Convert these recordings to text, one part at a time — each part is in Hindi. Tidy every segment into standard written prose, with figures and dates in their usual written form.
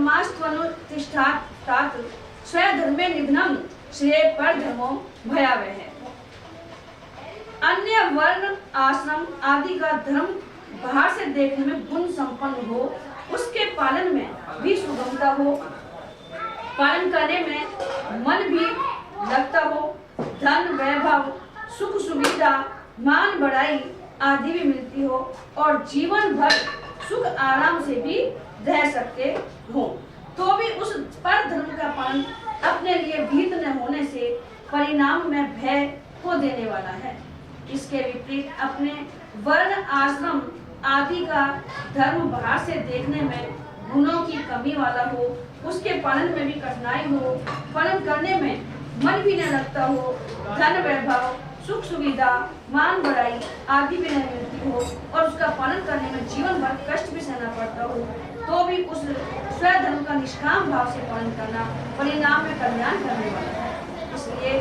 धर्मास्त्वनुतिष्ठात् स्वधर्मे निधनम श्रेय परधर्मो भयावह है। अन्य वर्ण आश्रम आदि का धर्म बाहर से देखने में गुण संपन्न हो, उसके पालन में भी सुगमता हो, पालन करने में मन भी लगता हो, धन वैभव सुख सुविधा मान बढ़ाई आदि भी मिलती हो और जीवन भर सुख आराम से भी रह सकते हो, तो भी उस पर धर्म का पालन अपने लिए भीत न होने से परिणाम में भय को देने वाला है। इसके विपरीत अपने वर्ण आश्रम आदि का धर्म बाहर से देखने में गुणों की कमी वाला हो, उसके पालन में भी कठिनाई हो, पालन करने में मन भी न लगता हो, धन वैभव सुख सुविधा मान बढ़ाई आदि भी नहीं मिलती हो और उसका पालन करने में जीवन भर कष्ट भी सहना पड़ता हो, तो भी उस स्वधर्म का निष्काम भाव से पालन करना परिणाम में कल्याण करने वाला है। इसलिए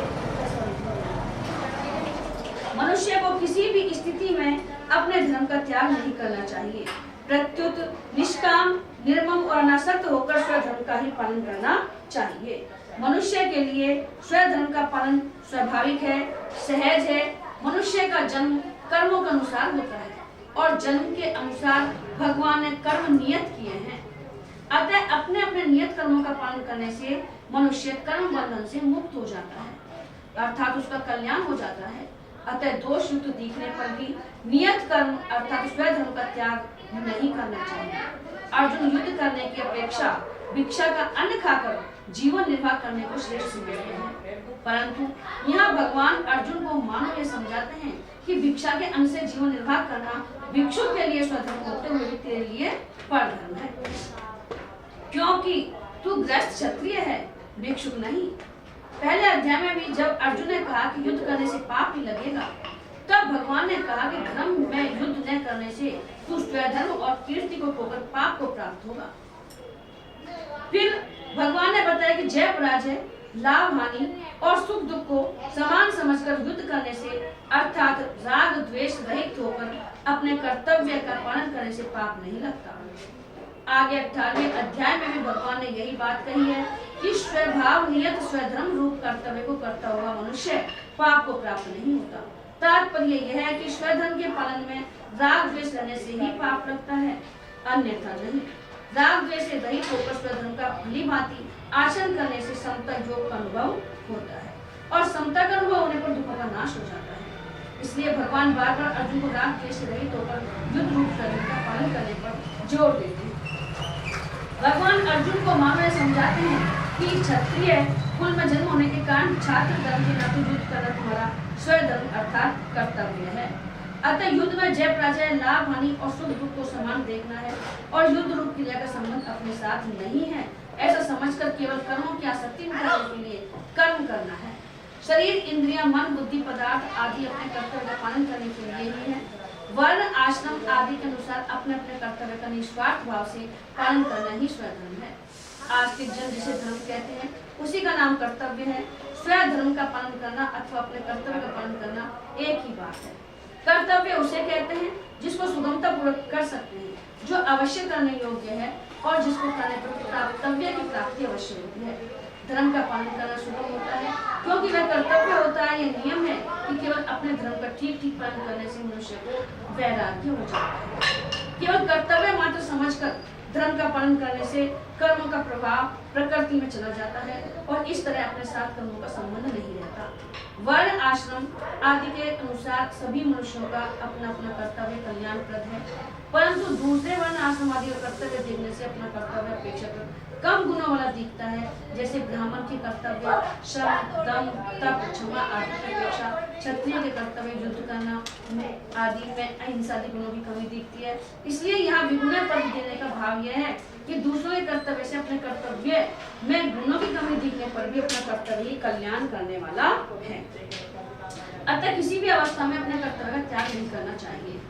मनुष्य को किसी भी स्थिति में अपने धर्म का त्याग नहीं करना चाहिए, प्रत्युत निष्काम निर्मम और अनासक्त होकर स्वधर्म का ही पालन करना चाहिए। मनुष्य के लिए स्वधर्म का पालन स्वाभाविक है, सहज है। मनुष्य का जन्म कर्मों के अनुसार होता है और जन्म के अनुसार भगवान ने कर्म नियत किए हैं। अतः अपने अपने नियत कर्मों का पालन करने से मनुष्य कर्म बंधन से मुक्त हो जाता है, अर्थात उसका कल्याण हो जाता है। अतः दोष युक्त दिखने पर भी नियत कर्म अर्थात स्वधर्म का त्याग नहीं करना चाहिए। अर्जुन युद्ध करने की अपेक्षा भिक्षा का अन्न खाकर जीवन निर्वाह करने को श्रेष्ठ समझते हैं, परंतु यहाँ भगवान अर्जुन को मानो ये समझाते हैं कि भिक्षा के अन्न से जीवन निर्वाह करना भिक्षु के लिए स्वधर्म होते हुए भी तेरे लिए परधर्म है, क्योंकि तू ग्रस्त क्षत्रिय है, भिक्षुक नहीं। पहले अध्याय में भी जब अर्जुन ने कहा कि युद्ध करने से पाप ही लगेगा, तब भगवान ने कहा कि धर्म में युद्ध न करने से तू स्वधर्म और कीर्ति को खोकर पाप को प्राप्त होगा। फिर भगवान ने बताया कि जय पराजय लाभ हानि और सुख दुख को समान समझकर युद्ध करने से अर्थात राग द्वेष रहित होकर अपने कर्तव्य का पालन करने से पाप नहीं लगता। आगे 18वें अध्याय में भी भगवान ने यही बात कही है कि स्वभाव नियत स्वधर्म रूप कर्तव्य को करता हुआ मनुष्य पाप को प्राप्त नहीं होता। तात्पर्य यह है कि स्वधर्म के पालन में राग द्वेष रहने से ही पाप लगता है, अन्यथा नहीं। राग द्वेष से रहित होकर स्वधर्म का भली भांति आचरण करने से समता योग का अनुभव होता है और समता का अनुभव होने पर दुखों का नाश हो जाता है। इसलिए भगवान बार बार अर्जुन को राग द्वेष से रहित होकर युद्ध रूप स्वधर्म का पालन करने पर जोर देते हैं। भगवान अर्जुन को मानो समझाते हैं कि क्षत्रिय कुल में जन्म होने के कारण छात्र धर्म के नाते युद्ध करना तुम्हारा स्वधर्म अर्थात कर्तव्य है। अतः युद्ध में जय पराजय लाभ हानि और सुख दुख को समान देखना है और युद्ध रूप क्रिया का संबंध अपने साथ नहीं है, ऐसा समझकर केवल कर्मों की आसक्ति मिटाने के लिए कर्म करना है। शरीर इंद्रियां मन बुद्धि पदार्थ आदि अपने कर्तव्य का पालन करने के लिए ही है। वर्ण आश्रम आदि के अनुसार अपने अपने कर्तव्य का निस्वार्थ भाव से पालन करना ही स्वधर्म है। आज के जन जिसे धर्म कहते हैं उसी का नाम कर्तव्य है। स्वधर्म का पालन करना अथवा अपने कर्तव्य का पालन करना एक ही बात है। कर्तव्य उसे कहते हैं जिसको सुगमता पूर्वक कर सकते हैं, जो अवश्य करने योग्य है और जिसको करने पर कर्तव्य की प्राप्ति अवश्य होती है। धर्म का पालन करना सुगम होता है क्योंकि वह कर्तव्य होता है। यह नियम है कि केवल अपने धर्म का ठीक ठीक पालन करने से मनुष्य को वैराग्य हो जाता है। केवल कर्तव्य मात्र समझकर धर्म का पालन करने से कर्मों का प्रभाव प्रकृति में चला जाता है और इस तरह अपने साथ कर्मों का संबंध नहीं रहता। वर्ण आश्रम आदि के अनुसार सभी मनुष्यों का अपना अपना कर्तव्य कल्याणप्रद है, परंतु दूसरे वर्ण आश्रम आदि का कर्तव्य देखने से अपना कर्तव्य अपेक्षाकृत कम गुणों वाला दिखता है। जैसे ब्राह्मण के कर्तव्य श्रम दम तप क्षमा आदि की अपेक्षा क्षत्रिय के कर्तव्य युद्ध करना आदि में अहिंसा आदि गुणों की कमी दिखती है। इसलिए यहाँ विगुण पद देने का भाव यह है कि दूसरों के कर्तव्य से अपने कर्तव्य में गुणों की कमी दिखने पर भी अपना कर्तव्य ही कल्याण करने वाला है। अतः किसी भी अवस्था में अपने कर्तव्य का त्याग नहीं करना चाहिए।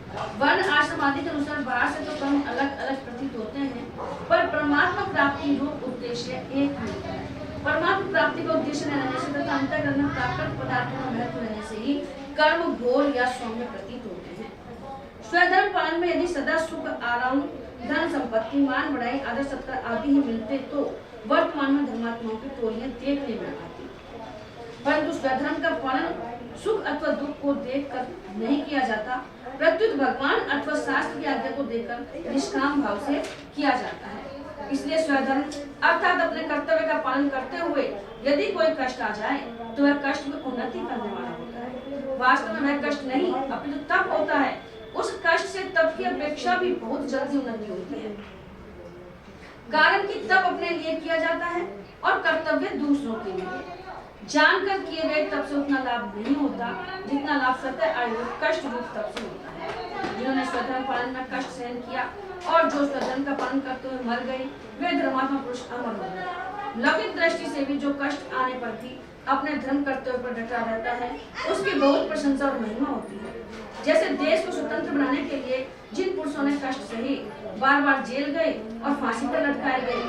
वर्ण आश्रम आदि के अनुसार बाहर से तो कर्म अलग अलग प्रतीत होते हैं, पर परमात्मा प्राप्ति रूप उद्देश्य एक ही होता है। परमात्मा प्राप्ति का उद्देश्य न रहने से तथा अंतःकरण में प्राकृत पदार्थों का महत्व रहने से ही कर्म घोर या सौम्य प्रतीत होते हैं। स्वधर्म पालन में यदि सदा सुख आराम धन संपत्ति, मान बढ़ाई, आदर सत्कार आदि ही मिलते तो वर्तमान में धर्मात्माओं की टोलियां देखने में आती। परंतु स्वधर्म का पालन सुख अथवा दुख को देखकर नहीं किया जाता, प्रत्युत भगवान अथवा शास्त्र की आज्ञा को देखकर निष्काम भाव से किया जाता है। इसलिए स्वधर्म अर्थात अपने कर्तव्य का पालन करते हुए यदि कोई कष्ट आ जाए तो वह कष्ट में उन्नति करने वाला होता है। वास्तव में वह कष्ट नहीं अपितु तप होता है। उस कष्ट से तप की अपेक्षा भी बहुत जल्दी उन्नति होती है। कारण कि तप अपने लिए किया जाता है और कर्तव्य दूसरों के लिए। जानकर किए गए तप से उतना लाभ नहीं होता जितना लाभ सत्य आयुर्वेद कष्ट रूप तप से होता है। जिन्होंने स्वधर्म पालन में कष्ट सहन किया और जो स्वधर्म का पालन करते हुए मर गए वे धर्मात्मा पुरुष अमर हो गए। लौकिक दृष्टि से भी जो कष्ट आने पर भी अपने धर्म कर्तव्य पर डटा रहता है उसकी बहुत प्रशंसा और महिमा होती है। जैसे देश को स्वतंत्र बनाने के लिए जिन पुरुषों ने कष्ट सहे, बार बार जेल गए और फांसी पर लटकाए गए,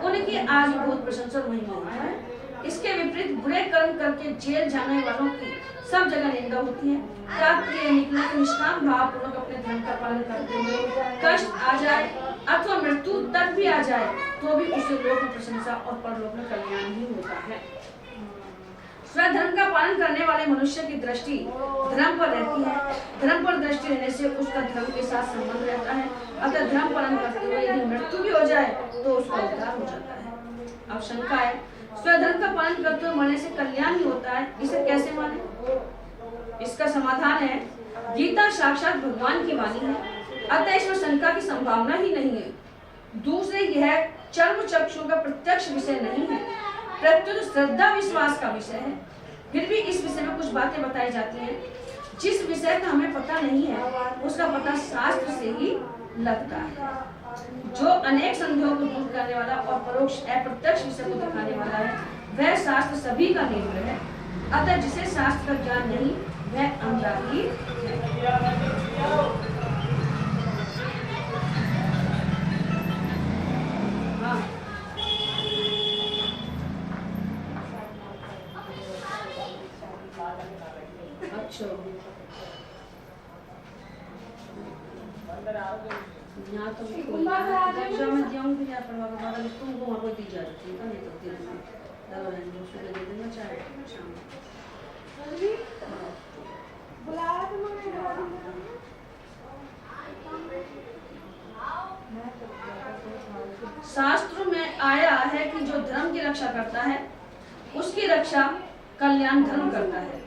उनकी आज बहुत प्रशंसा और महिमा होती है। इसके विपरीत बुरे कर्म करके जेल जाने वालों की सब जगह निंदा होती है। प्राप्त निकले तो निष्काम भाव पूर्वक अपने धर्म का पालन करते हुए कष्ट आ जाए अथवा मृत्यु तक भी आ जाए तो भी उसे लोक में प्रशंसा और परलोक में कल्याण ही होता है। स्वधर्म का पालन करने वाले मनुष्य की दृष्टि धर्म पर रहती है। धर्म पर दृष्टि रहने से उसका धर्म के साथ संबंध रहता है। अगर धर्म पालन करते हुए यदि मृत्यु भी हो जाए तो उसका उद्धार हो जाता है। अब शंका है, स्वधर्म का पालन करते हुए मरने से कल्याण ही होता है, इसे कैसे माने? इसका समाधान है, गीता साक्षात भगवान की वाणी है, अतः इसमें शंका की संभावना ही नहीं है। दूसरे यह चर्म चक्षु का प्रत्यक्ष विषय नहीं है, प्रत्युत श्रद्धा विश्वास का विषय है। फिर भी इस विषय में कुछ बातें बताई जाती हैं। जिस विषय का हमें पता नहीं है उसका पता शास्त्र से ही लगता है। जो अनेक संदेहों को दूर करने वाला और परोक्ष अप्रत्यक्ष विषय को दिखाने वाला है वह शास्त्र सभी का निर्भर है। अतः जिसे शास्त्र का ज्ञान नहीं वह अंधा ही है। यहाँ तो में जाऊँगी या परवा तुमको वहाँ कोई दी जा रही है नहीं तो दवा सुबह दे देना चाहे शाम शास्त्रों में आया है कि जो धर्म की रक्षा करता है उसकी रक्षा कल्याण धर्म करता है।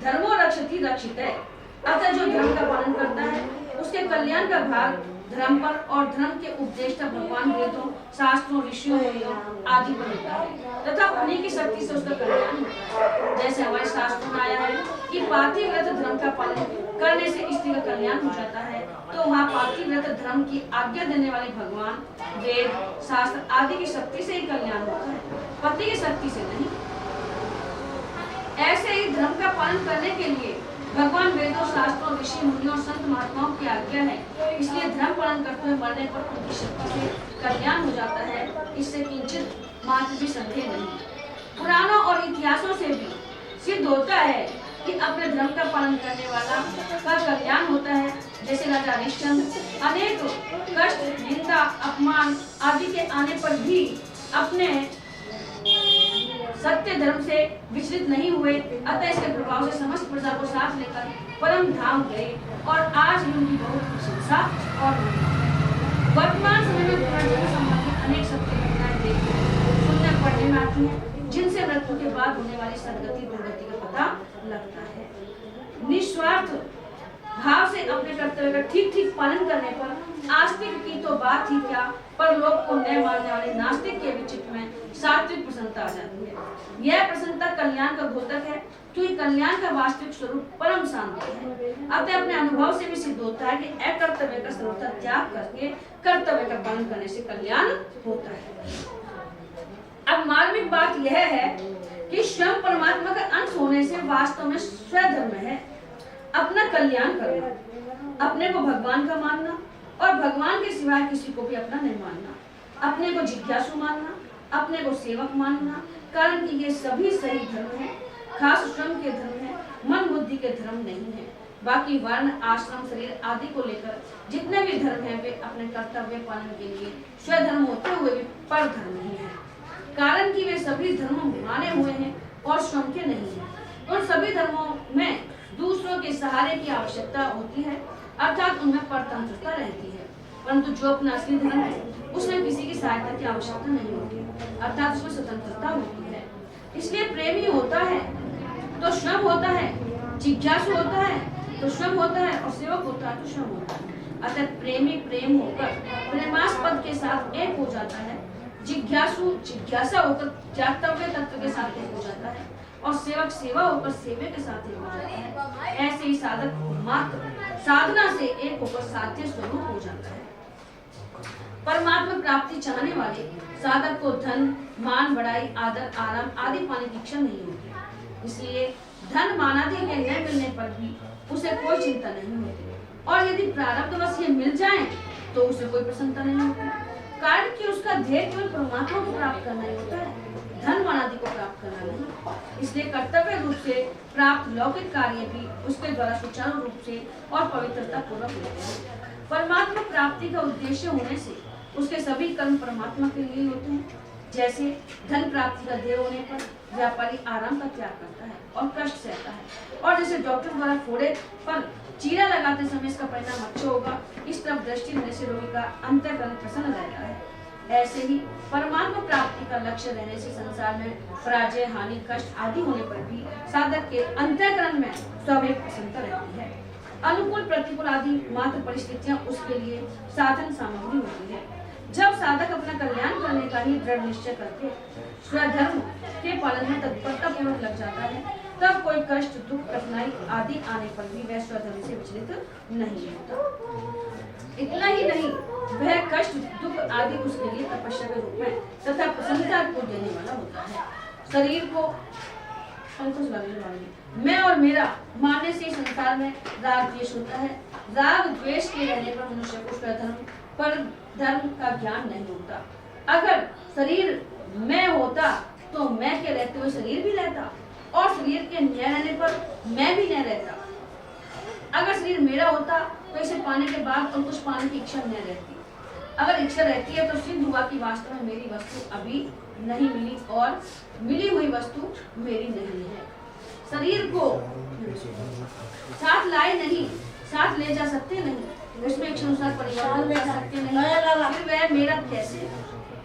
धर्मो रक्षति रक्षिते, अतः जो धर्म का पालन करता है उसके कल्याण का भार धर्म पर और धर्म के उपदेष्टा भगवान वेदों शास्त्रों ऋषियों आदि पर होता है तथा उन्हीं की शक्ति से उसका कल्याण होता है। जैसे हमारे शास्त्रों में आया है कि पार्थिव व्रत धर्म का पालन करने से स्त्री का कल्याण हो जाता है, तो वहाँ पार्थिव व्रत धर्म की आज्ञा देने वाले भगवान वेद शास्त्र आदि की शक्ति से ही कल्याण होता है, पति की शक्ति से नहीं। ऐसे ही धर्म का पालन करने के लिए भगवान वेदों शास्त्रों ऋषि मुनियों और संत महात्माओं की आज्ञा है। इसलिए धर्म पालन करते हुए मरने पर उनकी शक्ति से कल्याण हो जाता है, इससे किंचित मात्र भी संदेह नहीं। पुराणों और इतिहासों से भी सिद्ध होता है कि अपने धर्म का पालन करने वाला का कल्याण होता है। जैसे राजा हरिश्चंद्र अनेक कष्ट निंदा अपमान आदि के आने पर भी अपने सत्य धर्म से विचलित नहीं हुए, अतः इसके प्रभाव से समस्त प्रजा को साथ लेकर परम धाम गए और आज भी उनकी बहुत प्रशंसा और वर्तमान समय में पुनर्जन्म संबंधी अनेक सत्य घटनाएं देखने सुनने पढ़ने में आती हैं, जिनसे मृत्यु के बाद होने वाली सदगति दुर्गति का पता लगता है। निस्वार्थ भाव से अपने कर्तव्य का ठीक ठीक पालन करने पर आस्तिक की तो बात ही क्या, पर लोग को न मानने वाले नास्तिक के भी चित्त में सात्विक प्रसन्नता आ जाती है। यह प्रसन्नता कल्याण का द्योतक है, क्योंकि कल्याण का वास्तविक स्वरूप परम शांति है। अतः अपने अनुभव से भी सिद्ध होता है कि अकर्तव्य का सर्वथा त्याग करके कर्तव्य का पालन करने से कल्याण होता है। अब मार्मिक बात यह है कि स्वयं परमात्मा का अंश होने से वास्तव में स्वधर्म है अपना कल्याण करना, अपने को भगवान का मानना और भगवान के सिवाय किसी को भी अपना नहीं मानना, अपने को जिज्ञासु मानना, अपने को सेवक मानना, कारण कि ये सभी सही धर्म है, खास स्वयं के धर्म है, मन बुद्धि के धर्म नहीं है। बाकी वर्ण, आश्रम, शरीर आदि को लेकर जितने भी धर्म हैं वे अपने कर्तव्य पालन के लिए स्वधर्म होते हुए भी पर धर्म ही है। कारण कि वे सभी धर्म माने हुए हैं और स्वयं के नहीं है। उन सभी धर्मों में दूसरों के सहारे की आवश्यकता होती है, अर्थात उनमें परतंत्रता रहती है। परंतु जो अपना असली धर्म है उसमें किसी की सहायता की आवश्यकता नहीं होती, अर्थात उसमें स्वतंत्रता होती है। इसलिए प्रेमी होता है तो स्वयं होता है, जिज्ञासु होता है तो स्वयं होता है, और सेवक होता है तो स्वयं होता है। अतः प्रेमी प्रेम होकर प्रेमास्पद के साथ एक हो जाता है, जिज्ञासु जिज्ञासा होकर ज्ञातव्य तत्व के साथ एक हो जाता है, और सेवक सेवा होकर सेवे के साथ एक हो जाता है। ऐसे ही साधक मात्र साधना से एक होकर साध्य स्वरूप हो जाता है। परमात्मा प्राप्ति चाहने वाले साधक को धन, मान, बड़ाई, आदर, आराम आदि पाने की इच्छा नहीं होती। इसलिए धन, मान आदि के न मिलने पर भी उसे कोई चिंता नहीं होती, और यदि प्रारब्धवश ये मिल जाए तो उसे कोई प्रसन्नता नहीं होती। कारण कि उसका ध्येय केवल परमात्मा को प्राप्त करना ही होता है, धन, मान आदि को प्राप्त करना नहीं। इसलिए कर्तव्य रूप से प्राप्त लौकिक कार्य भी उसके द्वारा सुचारू रूप से और पवित्रता पूर्वक होते हैं। परमात्मा प्राप्ति का उद्देश्य होने से उसके सभी कर्म परमात्मा के लिए होते हैं। जैसे धन प्राप्ति का ध्येय होने पर व्यापारी आराम का त्याग करता है और कष्ट सहता है, और जैसे डॉक्टर द्वारा फोड़े पर चीरा लगाते समय इसका परिणाम अच्छा होगा, इस तरफ दृष्टि रहने से रोगी का अंतःकरण प्रसन्न रहता है। ऐसे ही परमात्मा प्राप्ति का लक्ष्य रहने से संसार में पराजय, हानि, कष्ट आदि होने पर भी साधक के अंतःकरण में स्वाभाविक प्रसन्नता रहती है। अनुकूल, प्रतिकूल आदि मात्र परिस्थितियां उसके लिए साधन सामग्री होती है। जब साधक अपना कल्याण करने का ही दृढ़ निश्चय करके स्वधर्म के पालन में तत्परता पूर्वक लग जाता है, तब कोई कष्ट, दुख, कठिनाई आदि आने पर भी वह स्वधर्म से विचलित नहीं होता। इतना ही नहीं, वह कष्ट, दुख आदि उसके लिए तपस्या के रूप में तथा प्रसन्नता को देने वाला होता है। शरीर को मैं और मेरा मानने से संसार में राग द्वेष होता है। राग द्वेष के रहने पर मनुष्य को स्वधर्म पर धर्म का ज्ञान नहीं होता। अगर शरीर मैं होता तो मैं के रहते हुए शरीर भी रहता, और शरीर के न रहने पर मैं भी न रहता। अगर शरीर मेरा होता तो इसे पाने के बाद और कुछ पाने की इच्छा न रहती। अगर इच्छा रहती है तो सिद्ध हुआ कि वास्तव में मेरी वस्तु अभी नहीं मिली और मिली हुई वस्तु मेरी नहीं है। शरीर को साथ लाए नहीं, साथ ले जा सकते नहीं, उसमें इच्छानुसार परिवर्तन कर सकते नहीं, फिर वह मेरा कैसे?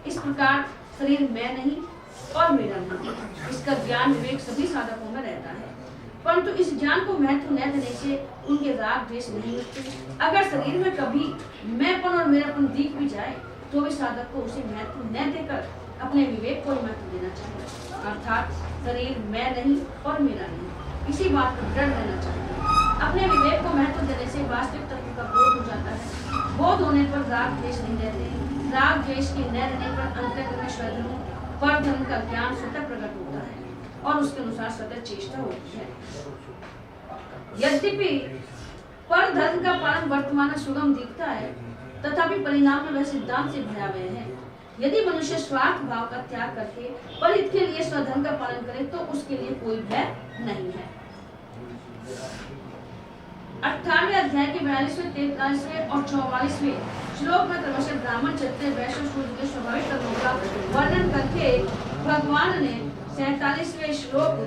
इस प्रकार शरीर मैं नहीं और मेरा नहीं, इसका ज्ञान विवेक सभी साधकों में रहता है। परंतु इस ज्ञान को महत्व न देने से उनके राग द्वेष नहीं होते। अगर शरीर में कभी मैंपन और मेरापन दिख भी जाए तो भी साधक को उसे महत्व न देकर अपने विवेक को महत्व देना चाहिए, अर्थात शरीर मैं नहीं और मेरा नहीं, इसी बात पर दृढ़ रहना चाहिए। अपने विवेक को महत्व देने से वास्तविक तत्व का बोध हो जाता है। बोध होने पर राग द्वेष नहीं रहते। राग द्वेष के न रहने पर अंतःकरण में स्वधर्म पर धर्म का ज्ञान स्वतः प्रकट होता है और उसके अनुसार स्वतः चेष्टा होती है। यद्यपि पर धर्म का पालन वर्तमान में सुगम दिखता है, तथापि परिणाम में वह सिद्धांत से भयावह है। यदि मनुष्य स्वार्थ भाव का त्याग करके परहित के लिए स्वधर्म का पालन करे तो उसके लिए कोई भय नहीं है। 18वें अध्याय के 42वें, 43वें और 44वें श्लोक में क्रमशः ब्राह्मण, क्षत्रिय, वैश्य, शूद्र के स्वाभाविक कर्मों का वर्णन करके भगवान ने 47वें श्लोक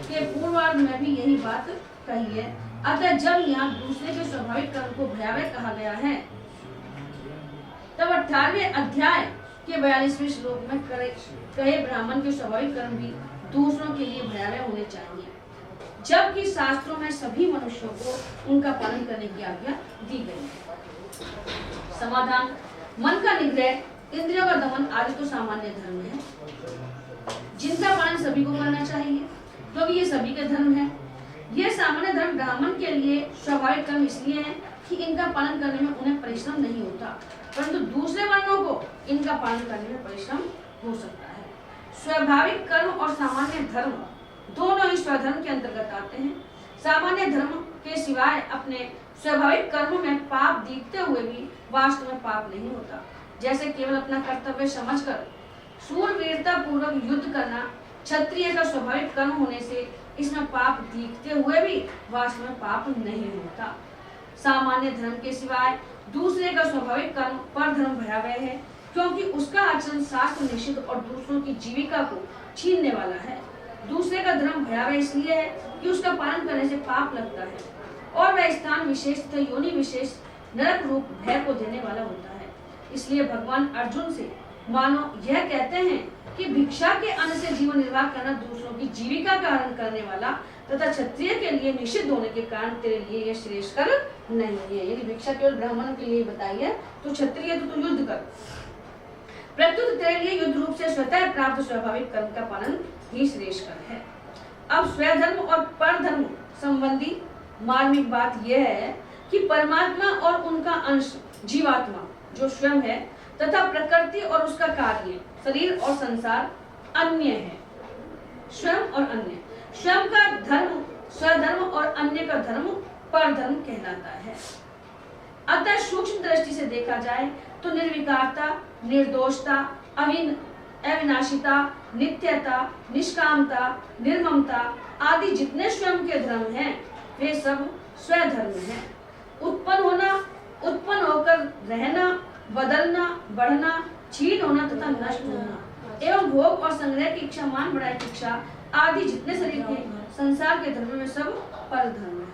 के पूर्वार्ध में भी यही बात कही है। अतः जब यहाँ दूसरे के स्वाभाविक कर्म को भयावह कहा गया है, तब 18वें अध्याय के 42वें श्लोक में कहे ब्राह्मण के स्वाभाविक कर्म भी दूसरों के लिए भयावह होने चाहिए, जबकि शास्त्रों में सभी मनुष्यों को उनका पालन करने की आज्ञा दी गई है। समाधान: मन का निग्रह, इंद्रियों का दमन आदि तो सामान्य धर्म है, जिनका पालन सभी को करना चाहिए, क्योंकि ये सभी के धर्म है। ये सामान्य धर्म ब्राह्मण के लिए स्वाभाविक कर्म इसलिए है कि इनका पालन करने में उन्हें परिश्रम नहीं होता, परंतु दूसरे वर्णों को इनका पालन करने में परिश्रम हो सकता है। स्वाभाविक कर्म और सामान्य धर्म दोनों ही स्वधर्म के अंतर्गत आते हैं। सामान्य धर्म के सिवाय अपने स्वाभाविक कर्म में पाप दिखते हुए भी वास्तव में पाप नहीं होता। जैसे केवल अपना कर्तव्य समझकर शूरवीरता पूर्वक युद्ध करना क्षत्रिय का स्वाभाविक कर्म होने से इसमें पाप दिखते हुए भी वास्तव में पाप नहीं होता। सामान्य धर्म के सिवाय दूसरे का स्वाभाविक कर्म पर धर्म भयावह है, क्योंकि उसका आचरण शास्त्र निषिद्ध और दूसरों की जीविका को छीनने वाला है। दूसरे का धर्म भयावह इसलिए है कि उसका पालन करने से पाप लगता है और वह स्थान विशेष तथा योनि विशेष नरक रूप भय को देने वाला होता है। इसलिए भगवान अर्जुन से मानो यह कहते हैं कि भिक्षा के अन्न से जीवन निर्वाह करना दूसरों की जीविका का हरण करने वाला तथा क्षत्रिय के लिए निषिद्ध होने के कारण तेरे लिए यह श्रेष्ठकर नहीं है। यदि भिक्षा केवल ब्राह्मणों के लिए बताई है तो क्षत्रिय तो युद्ध कर, प्रत्युत तेरे लिए युद्ध रूप से स्वतः प्राप्त स्वाभाविक कर्म का पालन ही श्रेष्ठकर है। अब स्वधर्म और परधर्म संबंधी मार्मिक बात यह है कि परमात्मा और उनका अंश जीवात्मा जो स्वयं है तथा प्रकृति और उसका कार्य शरीर और संसार अन्य है। स्वयं और अन्य, स्वयं का धर्म स्वधर्म और अन्य का धर्म परधर्म कहलाता है। अतः सूक्ष्म दृष्टि से देखा जाए तो निर्विकारता, निर्दोषता, अविनाशिता, नित्यता, निष्कामता, निर्ममता आदि जितने स्वयं के धर्म हैं वे सब स्वधर्म हैं। उत्पन्न होकर रहना, बदलना, बढ़ना, छीन होना तथा नष्ट होना एवं भोग और संग्रह की इच्छा, मान बढ़ाई की इच्छा आदि जितने शरीर के संसार के धर्म में सब परधर्म है।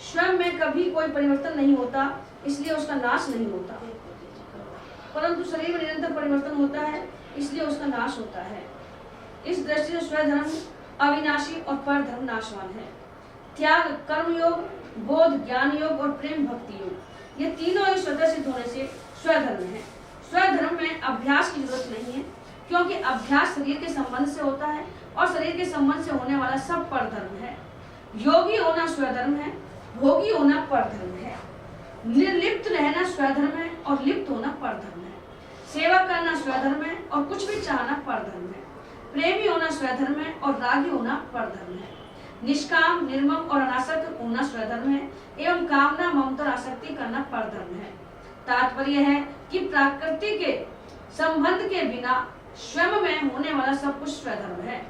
स्वयं में कभी कोई परिवर्तन नहीं होता, इसलिए उसका नाश नहीं होता, परंतु शरीर में निरंतर परिवर्तन होता है, इसलिए उसका नाश होता है। इस दृष्टि से स्वधर्म अविनाशी और परधर्म नाशवान है। त्याग, कर्म योग, बोध, ज्ञान योग और प्रेम भक्ति योग ये तीनों ही स्वतः सिद्ध होने से स्वधर्म है। स्वधर्म में अभ्यास की जरूरत नहीं है, क्योंकि अभ्यास शरीर के संबंध से होता है और शरीर के संबंध से होने वाला सब परधर्म है। योगी होना स्वधर्म है, भोगी होना परधर्म है। निर्लिप्त रहना स्वधर्म है और लिप्त होना परधर्म है। सेवा करना स्वधर्म है और कुछ भी चाहना परधर्म है। प्रेमी होना स्वधर्म है और रागी होना परधर्म है। निष्काम, निर्मम और अनासक्त होना स्वधर्म है एवं कामना, ममता और आसक्ति करना परधर्म है। तात्पर्य है कि प्रकृति के संबंध के बिना स्वयं में होने वाला सब कुछ स्वधर्म है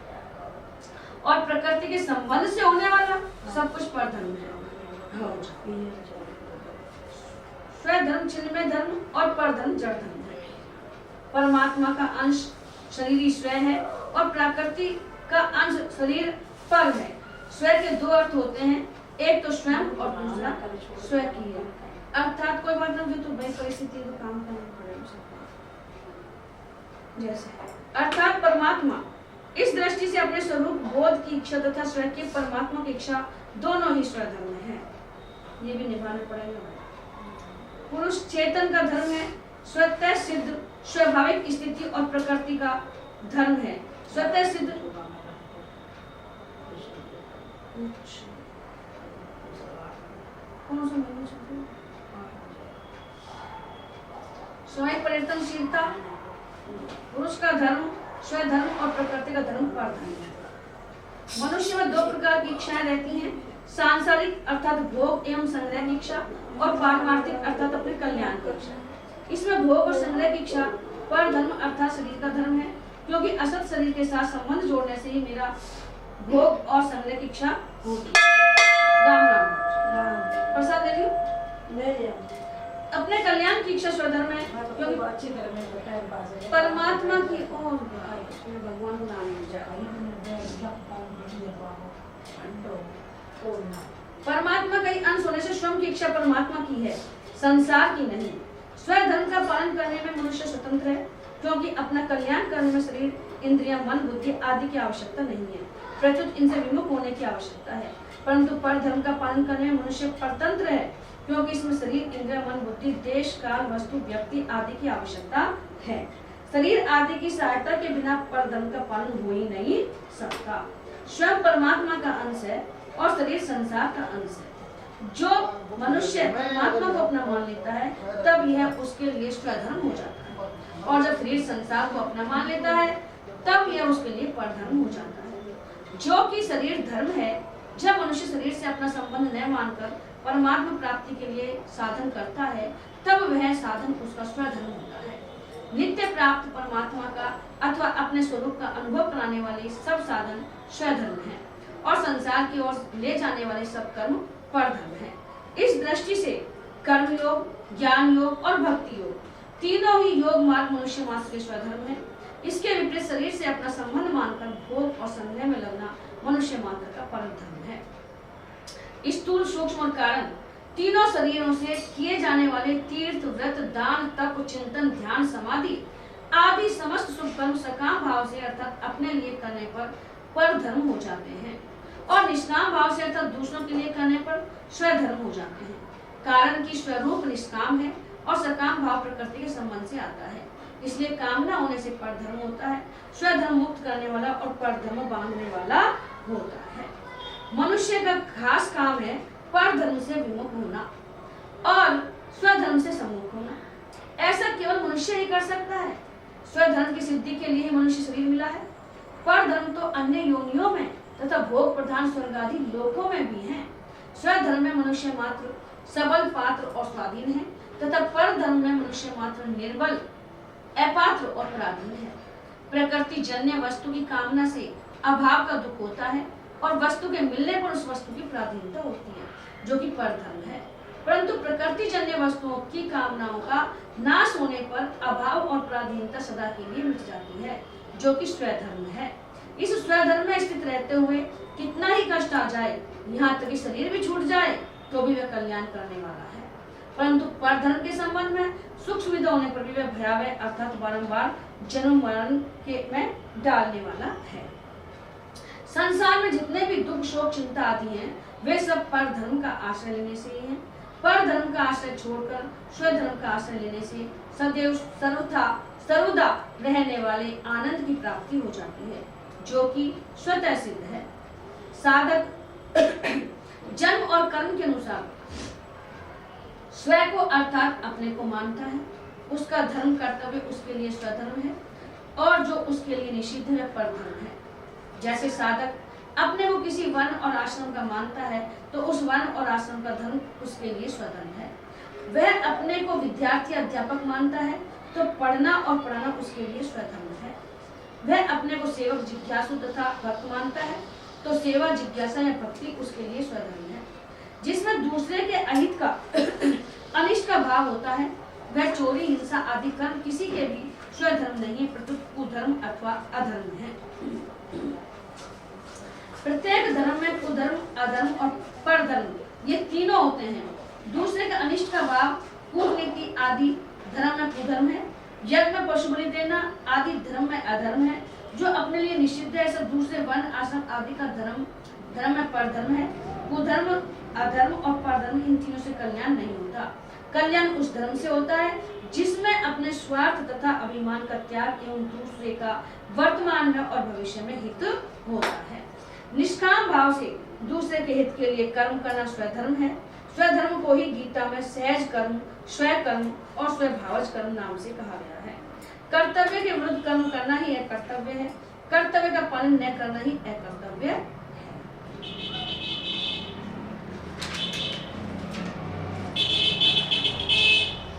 और प्रकृति के संबंध से होने वाला सब कुछ परधर्म है। स्वधर्म चिन्मय धर्म और परधर्म जड़ धर्म है। परमात्मा का अंश शरीर स्व है और प्रकृति का अंश शरीर पर है। स्व के दो अर्थ होते हैं, एक तो स्वयं और दूसरा स्व की है। अर्थात कोई मतलब जो तो भाई परिस्थिति को काम करना पड़ेगा जैसे, अर्थात परमात्मा इस दृष्टि से अपने स्वरूप बोध की इच्छा तथा स्व के परमात्मा की इच्छा दोनों ही स्वधर्म है, ये भी निभाना पड़ेगा। पुरुष चेतन का धर्म है, स्वतः सिद्ध स्वाभाविक स्थिति और प्रकृति का धर्म है। स्वतः सिद्ध स्वयं परिवर्तनशीलता, पुरुष का धर्म स्वधर्म और प्रकृति का धर्म परधर्म है। मनुष्य में दो प्रकार की इच्छाएं रहती हैं, सांसारिक अर्थात भोग एवं संग्रह की इच्छा और पारमार्थिक अर्थात अपने कल्याण की इच्छा। इसमें भोग और संग्रह की इच्छा परधर्म अर्थात शरीर का धर्म है, क्योंकि असत शरीर के साथ संबंध जोड़ने से ही मेरा भोग और संग्रह की इच्छा होगी। राम राम। प्रसाद ले लियो। अपने कल्याण की इच्छा स्वधर्म है, क्योंकि परमात्मा की ओर भगवान को नाम परमात्मा का ही अंश होने से स्वयं की इच्छा परमात्मा की है, संसार की नहीं। स्वधर्म का पालन करने में मनुष्य स्वतंत्र है, क्योंकि अपना कल्याण करने में शरीर, इंद्रियां, मन, बुद्धि आदि की आवश्यकता नहीं है, प्रत्युत इनसे विमुख होने की आवश्यकता है। परंतु परधर्म का पालन करने में मनुष्य परतंत्र है, क्योंकि इसमें शरीर, इंद्रिय, मन, बुद्धि, देश, काल, वस्तु, व्यक्ति आदि की आवश्यकता है। शरीर आदि की सहायता के बिना परधर्म का पालन हो ही नहीं सकता। स्वयं परमात्मा का अंश है और शरीर संसार का अंश है। जो मनुष्य परमात्मा को अपना मान लेता है, तब यह उसके लिए स्वधर्म हो जाता है, और जब शरीर संसार को अपना मान लेता है, तब यह उसके लिए परधर्म हो जाता है। जो कि शरीर धर्म है, जब मनुष्य शरीर से अपना संबंध न मानकर परमात्मा प्राप्ति के लिए साधन करता है, तब वह साधन उसका स्वधर्म होता है। नित्य प्राप्त परमात्मा का अथवा अपने स्वरूप का अनुभव कराने वाले सब साधन स्वधर्म है, और संसार की ओर ले जाने वाले सब कर्म परधर्म है। इस दृष्टि से कर्म योग, ज्ञान योग और भक्ति योग तीनों ही योग मार्ग मनुष्य मात्र के स्वधर्म है। इसके विपरीत शरीर से अपना संबंध मानकर भोग और संग्रह में लगना मनुष्य मात्र का परधर्म है। स्थूल, सूक्ष्म और कारण तीनों शरीरों से किए जाने वाले तीर्थ, व्रत, दान, तप, चिंतन, ध्यान, समाधि आदि समस्त शुभ कर्म सकाम भाव से अर्थात अपने लिए करने पर परधर्म हो जाते हैं, और निष्काम भाव से अर्थात दूसरों के लिए करने पर स्वधर्म हो जाते हैं। कारण की स्वरूप निष्काम है और सकाम भाव प्रकृति के संबंध से आता है, इसलिए कामना होने से परधर्म होता है। स्वधर्म मुक्त करने वाला और परधर्म बांधने वाला होता है। मनुष्य का खास काम है परधर्म से विमुख होना और स्वधर्म से सम्मुख होना। ऐसा केवल मनुष्य ही कर सकता है। स्वधर्म की सिद्धि के लिए मनुष्य शरीर मिला है। परधर्म तो अन्य योनियों में तथा भोग प्रधान स्वर्ग आदि लोकों में भी है। स्वधर्म में मनुष्य मात्र सबल, पात्र और स्वाधीन है, तथा परधर्म में मनुष्य मात्र निर्बल, अपात्र और पराधीन है। प्रकृति जन्य वस्तु की कामना से अभाव का दुख होता है, और वस्तु के मिलने पर उस वस्तु की पराधीनता होती है, जो कि परधर्म है। परंतु प्रकृति जन्य वस्तुओं की कामनाओं का नाश होने पर अभाव और पराधीनता सदा के लिए मिट जाती है, जो कि स्वधर्म है। इस स्वधर्म में स्थित रहते हुए कितना ही कष्ट आ जाए, यहाँ तक कि शरीर भी छूट जाए, तो भी वह कल्याण करने वाला है। परंतु परधर्म के संबंध में सुख सुविधा होने पर भी वह भयावह अर्थात बारंबार जन्म मरण के में डालने वाला है। संसार में जितने भी दुख, शोक, चिंता आदि हैं, वे सब परधर्म का आश्रय लेने से ही हैं। परधर्म का आश्रय छोड़कर स्वधर्म का आश्रय लेने से सदैव सर्वदा रहने वाले आनंद की प्राप्ति हो जाती है, जो कि स्वतः सिद्ध है। साधक जन्म और कर्म के अनुसार स्वयं को अर्थात अपने को मानता है। उसका धर्म कर्तव्य उसके लिए स्वधर्म है, और जो उसके लिए निषिद्ध है परधर्म है। जैसे साधक अपने को किसी वन और आश्रम का मानता है, तो उस वन और आश्रम का धर्म उसके लिए स्वधर्म है। वह अपने को विद्यार्थी अध्यापक मानता है, तो पढ़ना और पढ़ाना उसके लिए स्वधर्म है। वह अपने को सेवक, जिज्ञासु तथा भक्त मानता है, तो सेवा, जिज्ञासा या भक्ति उसके लिए स्वधर्म है। जिसमें दूसरे के अहित का अनिष्ट का भाव होता है, वह चोरी, हिंसा आदि कर्म किसी के भी स्वधर्म नहीं, प्रत्युत कुधर्म अथवा अधर्म है। प्रत्येक धर्म में कुधर्म, अधर्म और परधर्म ये तीनों होते हैं। दूसरे का अनिष्ट का भाव, कूटनीति आदि धर्म में कुधर्म है। यज्ञ में पशु बलि देना आदि धर्म में अधर्म है। जो अपने लिए निषिद्ध है, सब दूसरे वन, आश्रम आदि का धर्म में परधर्म है। कुधर्म, अधर्म और परधर्म इन तीनों से कल्याण नहीं होता। कल्याण उस धर्म से होता है जिसमें अपने स्वार्थ तथा अभिमान का त्याग एवं दूसरे का वर्तमान में और भविष्य में हित होता है। निष्काम भाव से दूसरे के हित के लिए कर्म करना स्वधर्म है। स्वधर्म को ही गीता में सहज कर्म, स्वयं कर्म और स्वभावज कर्म नाम से कहा गया है। कर्तव्य के विरुद्ध कर्म करना ही एक कर्तव्य है। कर्तव्य का पालन न करना ही अकर्तव्य है।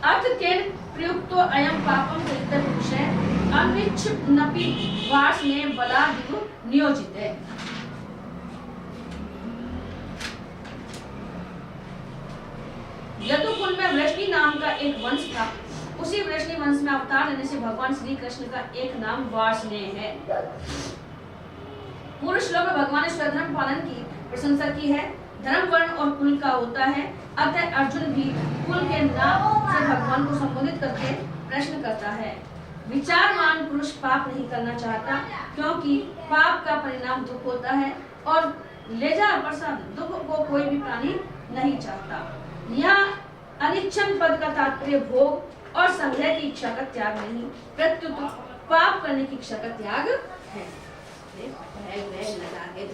अर्थ केन प्रयुक्तो अयम पापम कृत्य पुरुषे अनिच्छिन्नपि वासने बलादिव नियोजिते। यदुकुल में वृष्णि नाम का एक वंश था। उसी वृष्णि वंश में अवतार लेने से भगवान श्री कृष्ण का एक नाम वार्ष्णेय है। पूर्व श्लोक में भगवान ने स्वधर्म पालन की प्रशंसा की है। धर्म वर्ण और कुल का होता है। अतः अर्जुन भी कुल के नाम से भगवान को संबोधित करके प्रश्न करता है। विचारवान पुरुष पाप नहीं करना चाहता, क्योंकि पाप का परिणाम दुख होता है और ले जा प्रसाद दुख को कोई भी प्राणी नहीं चाहता। यहाँ अनिच्छन पद का तात्पर्य भोग और संग्रह की इच्छा का त्याग नहीं, प्रत्युत पाप करने की इच्छा का त्याग है। लगा के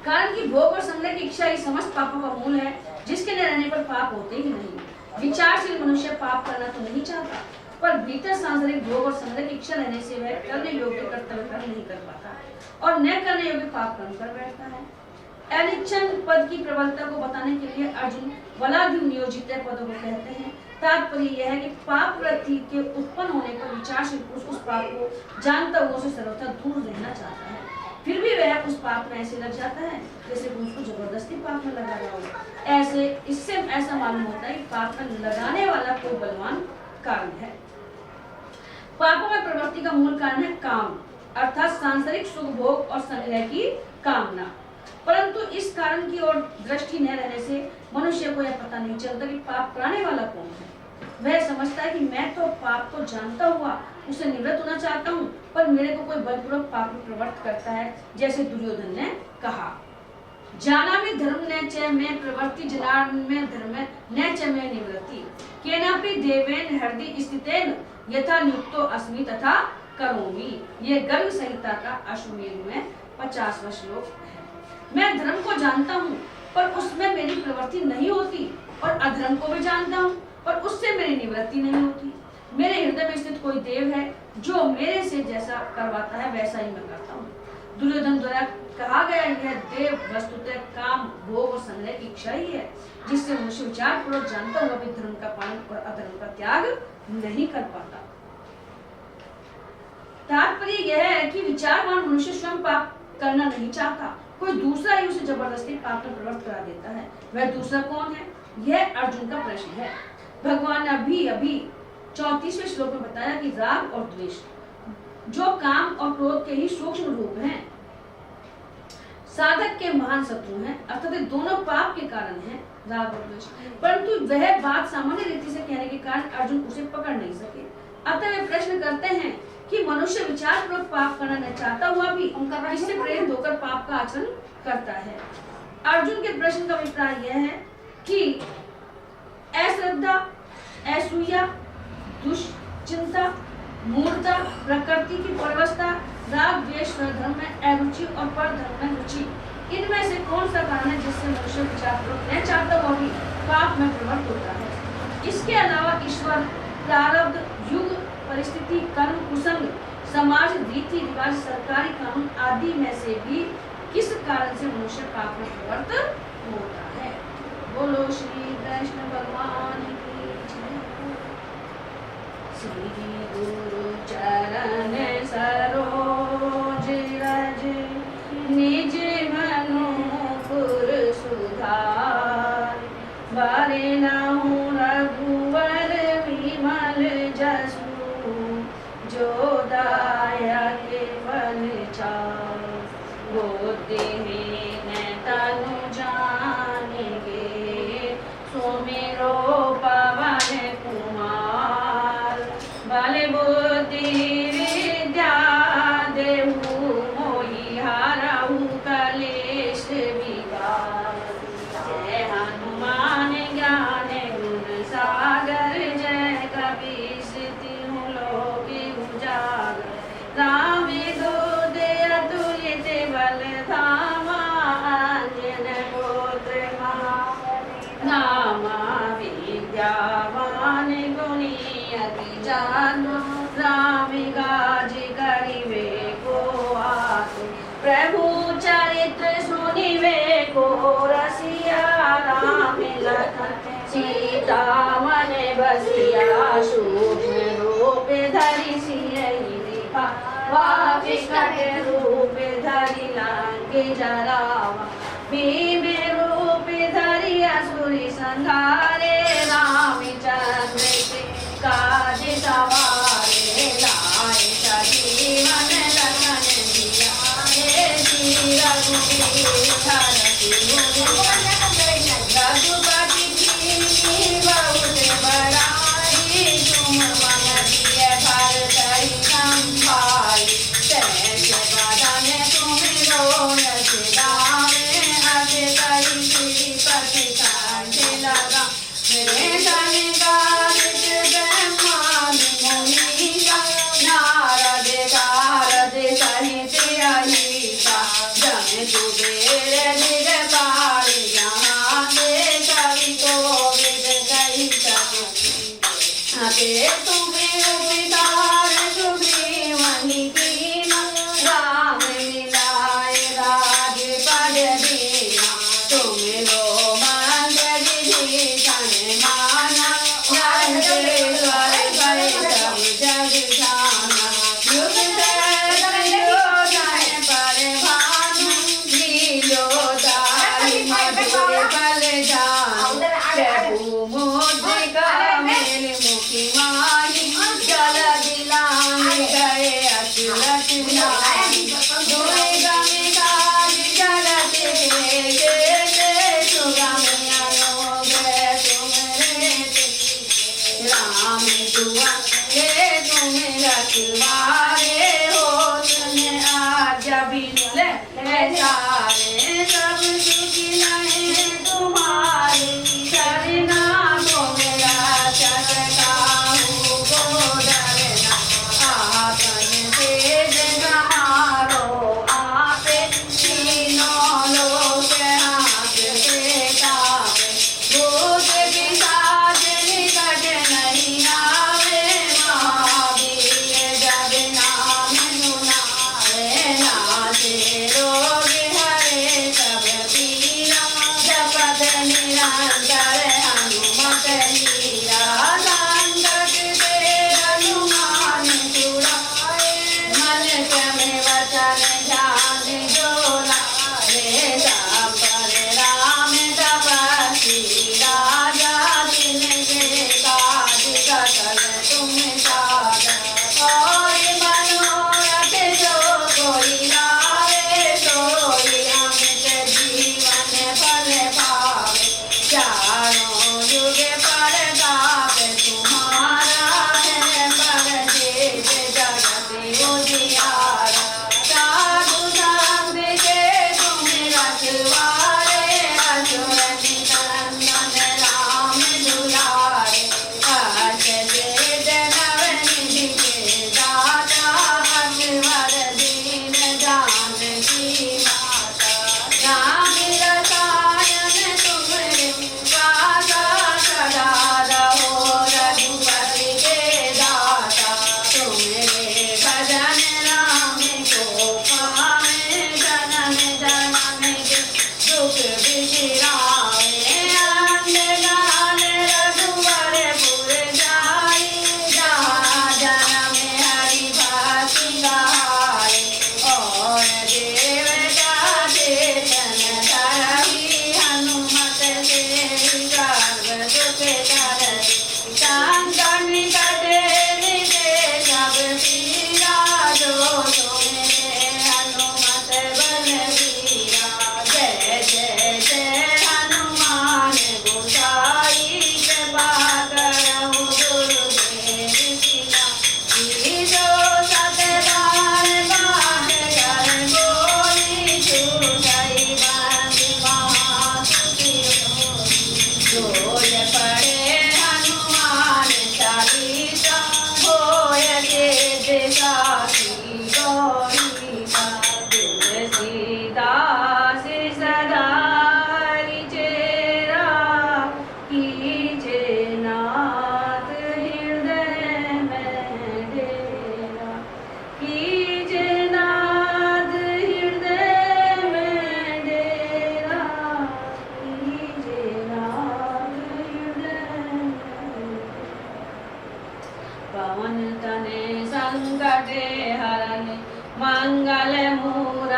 कारण की भोग और संग्रह की इच्छा ही समस्त पापों का मूल है, जिसके न रहने पर पाप होते ही नहीं। विचारशील मनुष्य पाप करना तो नहीं चाहता, पर भीतर सांसारिक भोग और संग्रह की इच्छा रहने से वह करने योग्य कर्तव्य कर्म नहीं कर पाता और न करने योग्य पाप कर्म कर बैठता है। अनिच्छन पद की प्रबलता को बताने के लिए अर्जुन बलादि नियोजित पदों को कहते हैं। तात्पर्य यह है कि पाप वृत्ति के उत्पन्न होने पर विचारशील पुरुष उस पाप को जानता हुआ उसे सर्वथा दूर रहना चाहता है, फिर भी वह उस पाप में ऐसे लग जाता है जैसे कि उसको जबरदस्ती पाप में लगा रहा हो। ऐसे इससे ऐसा मालूम होता है कि पाप में लगाने वाला कोई बलवान कारण है। पापों में प्रवृत्ति का मूल कारण है काम, अर्थात सांसारिक सुख भोग और संग्रह की कामना। परंतु इस कारण की ओर दृष्टि न रहने से मनुष्य को यह पता नहीं चलता कि पाप कराने वाला कौन है। वह समझता है कि मैं तो पाप को जानता हुआ उसे निवृत्त होना चाहता हूँ, पर मेरे को कोई बलपूर्वक पाप में प्रवृत्त करता है, जैसे दुर्योधन ने कहा, जाना भी धर्म न च में प्रवृत्ति जनार्दन में धर्म न च में निवृत्ति केनापि देवेन हृदय स्थितेन यथा नियुक्तो अस्मि तथा करोमि। ये गर्ग संहिता का अश्वमेध में 50वां श्लोक है। मैं धर्म को जानता हूँ, पर उसमें मेरी प्रवृत्ति नहीं होती, और अधर्म को भी जानता हूँ, पर उससे मेरी निवृत्ति नहीं होती। मेरे हृदय में स्थित कोई देव है जो मेरे से जैसा करवाता है वैसा ही मैं करता हूँ। दुर्योधन द्वारा कहा गया यह देव वस्तुतः काम भोग और संग्रह की इच्छा ही है, जिससे मनुष्य विचार पूर्वक जानता हुआ भी धर्म का पालन और अधर्म का त्याग नहीं कर पाता। तात्पर्य यह है कि विचारवान मनुष्य स्वयं पाप करना नहीं चाहता, कोई दूसरा ही उसे जबरदस्ती पाप में प्रवृत्त करा देता है। वह दूसरा कौन है? यह अर्जुन का प्रश्न है। भगवान ने अभी 34वें श्लोक में बताया कि राग और द्वेष जो काम और क्रोध के ही सूक्ष्म रूप हैं, साधक के महान शत्रु हैं, अर्थात दोनों पाप के कारण हैं, राग और द्वेष। परंतु वह बात सामान्य रीति से कहने के कारण अर्जुन उसे पकड़ नहीं सके। अतः वे प्रश्न करते हैं कि मनुष्य विचार पूर्वक पाप करना नहीं चाहता हुआ भी इससे प्रेरित होकर पाप का आचरण करता है। अर्जुन के प्रश्न का अभिप्राय यह है कि अश्रद्धा, असूया, दुश्चिंता, मूर्खता, प्रकृति की परवस्था, राग द्वेष धर्म में अरुचि और परधर्म में रुचि, इनमें से कौन सा कारण है जिससे मनुष्य विचार पूर्वक नहीं चाहता हुआ भी पाप में प्रवृत्त होता है? इसके अलावा ईश्वर, प्रारब्ध, युग, परिस्थिति, कर्म, कुसंग, समाज, रीति रिवाज, सरकारी कानून आदि में से भी किस कारण से मनुष्य पाप में प्रवृत्त होता है? बोलो श्री कृष्ण भगवान की जय। श्री गुरु चरण सरोज रज निज मनुपुर सुधार बारे नाहु रघुवर विमल जसु जो दाया के फल चार बुद्धिहीन तनु जानेगे सुमिरो पवन कुमार बल बुद्धि विद्या देहु मोहि हरहु कलेश विकार। जय अति जानो राम काज करिवे को आतुर प्रभु चरित्र सुनिवे को रसिया राम लखन सीता मन बसिया सूक्ष्म रूप धरि सियहि दिखा विकट रूप धरि लंके जरावा भीम रूप धरि असुरी संहारे रामचंद्र के काज सवारे लाए सजीवन लखन जियाए श्री रघुवीर हरषि रघुपति कीन्ही बहुत बड़ाई तुम मम प्रिय भरतहि संभाई सहज बदन तुम रोयस गावे अस कहि श्रीपति कंठ लगा मेरे शनिकादिक ब्रह्मादि मुनीसा नारद सारद सहित अहिसा जन कुबेर दिगपाल यहाँ से कवि कोविद कहि सके तुम्हें उपकार सुग्रीवनि कीना राम मिलाए राजपद दीना तुम लो मंत्र विभीषण माना लंकेश्वर भय सब जग जाना युग दुर्योधन पर भानु लीलोदारि मधुर बल जान प्रभु मुद्रिका मेल मुखि माही जल दिलांग गए अचरज नाहि दुर्गम काज जलत के सुगम अनुग तुमरे राम दुआ के तुम रखवारे हो तुम आज्ञा बिन सारे सब सुख लहे तुम्हारे करना को मेरा चटकाहू को डरना आपन तेज गमारो आपे तीनों लोक हाथ से कापे भूत पिशाच निकट नहीं आवे महावीर जब नाम सुनावे नासे रोग हरे सब पीरा जपत निरंतर हनुमत हीरा संकट ते हनुमान छुड़ाए मन क्रम वचन ध्यान जो लाए सब पर राम तपस्वी राजा तिनके काज सकल तुम साधन और मनोरथ जो कोई लावे सोई अमित जीवन फल पावे चारों युग परताप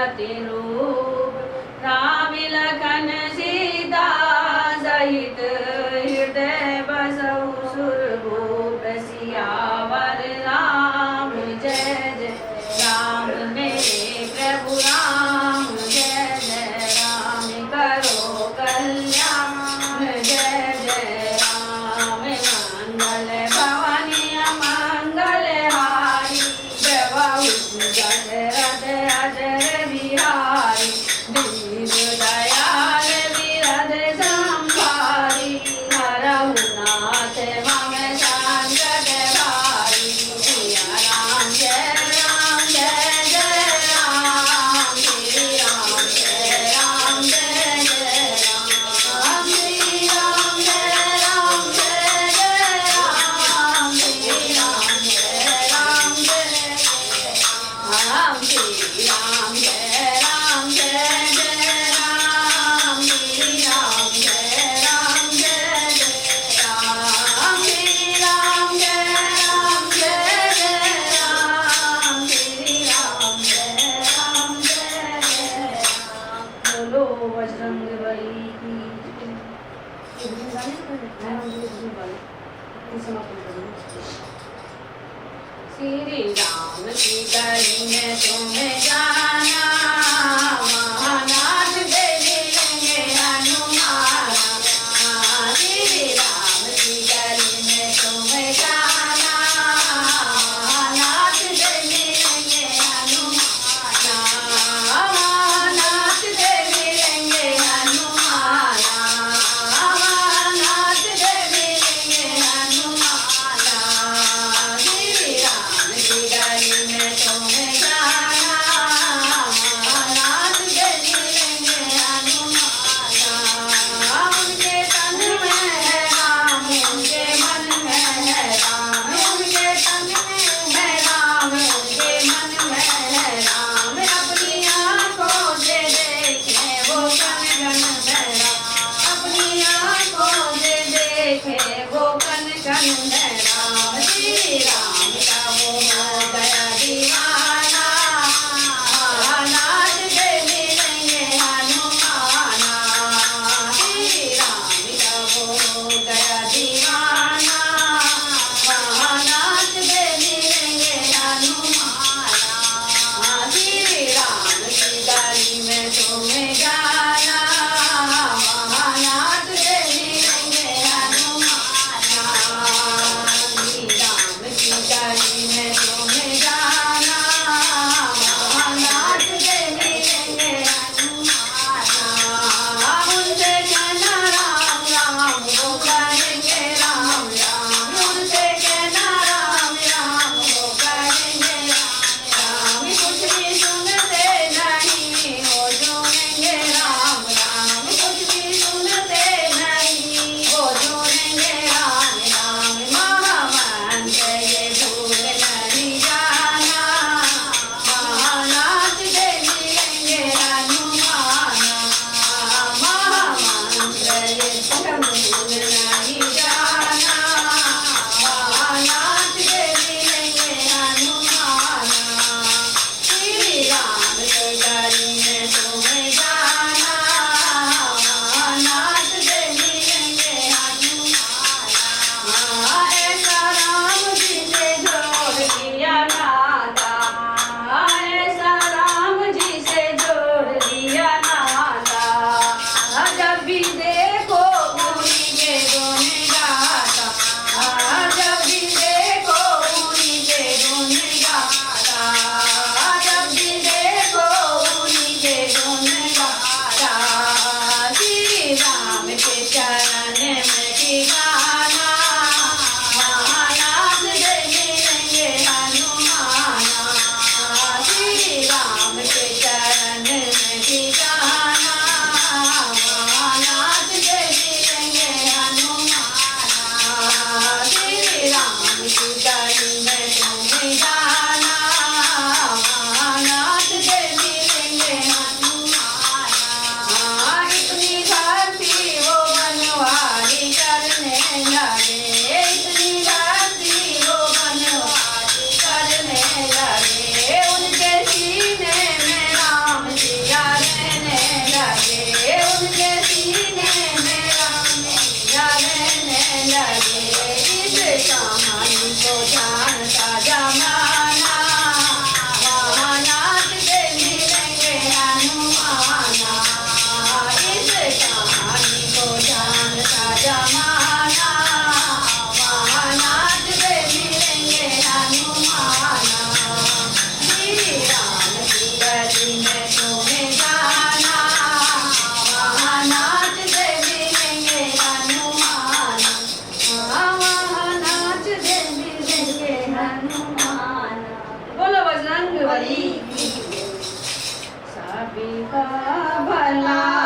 सती रूप, राम लखन सीता सहित हृदय बसहु सुरभूप। सियावर राम जय जय राम, मेरे प्रभु राम जय जय राम, करो कल्याण जय जय राम। मंगल भवानी मंगलहारी, प्रभु दशरथ अजर बिहारी, दीन दयाल विरध संभारी, हरहु नाथ मम संकट भारी। सिया राम जय राम जय जय राम, श्री राम जय राम जय जय राम, श्री राम जय राम जय जय राम, श्री राम जय राम जय राम, श्री राम जय राम जय जय राम, श्री राम जय राम जय जय राम, श्री राम जय राम जय जय राम, श्री राम जय राम जय जय राम। बोलो बजरंगबली की श्री राम की गली में तुम्हें जाना, महानाथ दे मिलेंगे हनुमाना। श्री राम की गली में तुम्हें जाना, महानाथ दे मिलेंगे हनुमाना। महानाथ दे मिलेंगे हनुमाना, महानाथ दे मिलेंगे हनुमाना। श्री राम की गली में तुम्हें जाना, महानाथ दे मिलेंगे हनुमाना। उनके तन में है राम, उनके मन में है राम, उनके तन में है राम, उनके मन में है राम। अपनी आँखों से देखे वो कन कन है राम, अपनी आँखों से देखे वो कन कन है राम। श्री राम का वो हो गया दीवाना, महानाथ दे मिलेंगे हनुमाना। श्री राम का वो हो गया दीवाना, महानाथ दे मिलेंगे हनुमाना। श्री राम की गली में तुम्हें जाना, महानाथ दे मिलेंगे हनुमाना। श्री राम की गली में तुम्हें जाना, महानाथ दे मिलेंगे हनुमाना। उनसे कहना राम राम, वो कहेंगे राम राम, उनसे कहना राम राम, वो कहेंगे राम राम। कुछ भी सुनते नहीं, वो सुनेंगे राम राम, कुछ भी सुनते नहीं, वो सुनेंगे राम राम। महामंत्र ये भूल नहीं जाना, महानाथ दे मिलेंगे हनुमाना। महामंत्र ये भूल नहीं जाना, महानाथ दे मिलेंगे हनुमाना। श्री राम की गली में तुम्हें जाना, महानाथ दे मिलेंगे हनुमाना। ऐसा राम जी से जोड़ दिया नाता, ऐसा राम जी से जोड़ दिया नाता। जब भी देखो बिहा भला